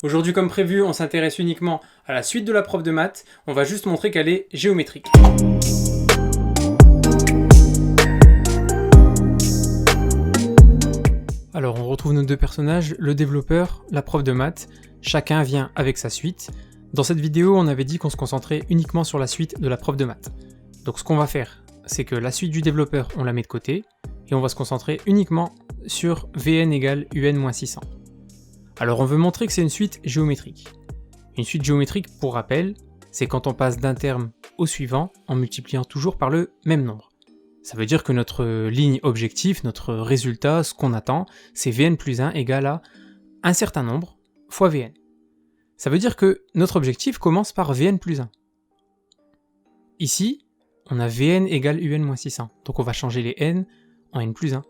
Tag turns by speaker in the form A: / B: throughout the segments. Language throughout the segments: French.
A: Aujourd'hui, comme prévu, on s'intéresse uniquement à la suite de la preuve de maths. On va juste montrer qu'elle est géométrique. Alors, on retrouve nos deux personnages, le développeur, la prof de maths. Chacun vient avec sa suite. Dans cette vidéo, on avait dit qu'on se concentrait uniquement sur la suite de la preuve de maths. Donc ce qu'on va faire, c'est que la suite du développeur, on la met de côté, et on va se concentrer uniquement sur Vn égale Un-600. Alors on veut montrer que c'est une suite géométrique. Une suite géométrique, pour rappel, c'est quand on passe d'un terme au suivant en multipliant toujours par le même nombre. Ça veut dire que notre ligne objectif, notre résultat, ce qu'on attend, c'est Vn plus 1 égale à un certain nombre fois Vn. Ça veut dire que notre objectif commence par Vn plus 1. Ici, on a Vn égale Un-600, donc on va changer les n en n plus 1.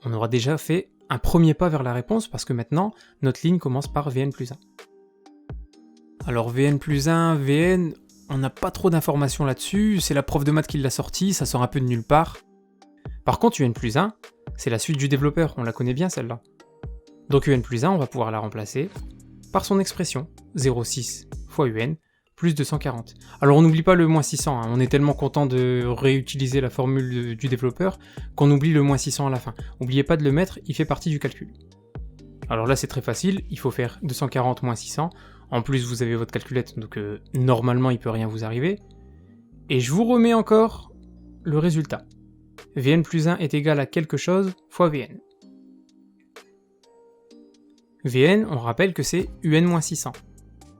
A: On aura déjà fait un premier pas vers la réponse parce que maintenant, notre ligne commence par Vn plus 1. Alors Vn plus 1, Vn, on n'a pas trop d'informations là-dessus, c'est la prof de maths qui l'a sorti, ça sort un peu de nulle part. Par contre, Un plus 1, c'est la suite du développeur, on la connaît bien celle-là. Donc Un plus 1, on va pouvoir la remplacer par son expression, 0,6 fois Un, plus 240. Alors on n'oublie pas le moins 600, on est tellement content de réutiliser la formule du développeur qu'on oublie le moins 600 à la fin. N'oubliez pas de le mettre, il fait partie du calcul. Alors là c'est très facile, il faut faire 240 moins 600, en plus vous avez votre calculette, donc normalement il peut rien vous arriver. Et je vous remets encore le résultat. Vn plus 1 est égal à quelque chose fois Vn. Vn, on rappelle que c'est Un-600.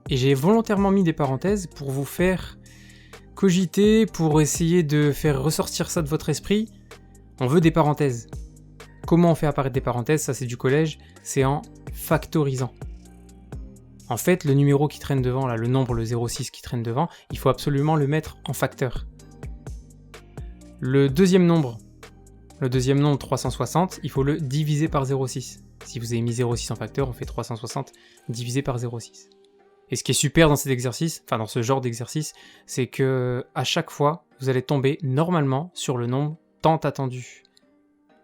A: Et j'ai volontairement mis des parenthèses pour vous faire cogiter, pour essayer de faire ressortir ça de votre esprit. On veut des parenthèses. Comment on fait apparaître des parenthèses? Ça c'est du collège, c'est en factorisant. En fait, le numéro qui traîne devant, là, le nombre, le 0,6 qui traîne devant, il faut absolument le mettre en facteur. Le deuxième nombre 360, il faut le diviser par 0,6. Si vous avez mis 0,6 en facteur, on fait 360 divisé par 0,6. Et ce qui est super dans cet exercice, enfin dans ce genre d'exercice, c'est que à chaque fois, vous allez tomber normalement sur le nombre tant attendu.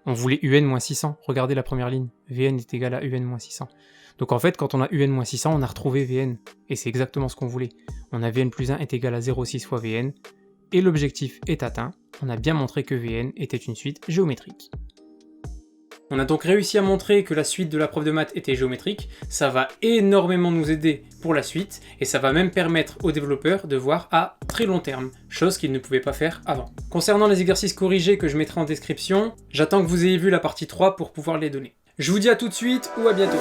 A: On voulait Un-600, regardez la première ligne, Vn est égal à Un-600. Donc en fait, quand on a Un-600, on a retrouvé Vn, et c'est exactement ce qu'on voulait. On a Vn plus 1 est égal à 0,6 fois Vn, et l'objectif est atteint, on a bien montré que Vn était une suite géométrique. On a donc réussi à montrer que la suite de la preuve de maths était géométrique, ça va énormément nous aider pour la suite, et ça va même permettre aux développeurs de voir à très long terme, chose qu'ils ne pouvaient pas faire avant. Concernant les exercices corrigés que je mettrai en description, j'attends que vous ayez vu la partie 3 pour pouvoir les donner. Je vous dis à tout de suite ou à bientôt.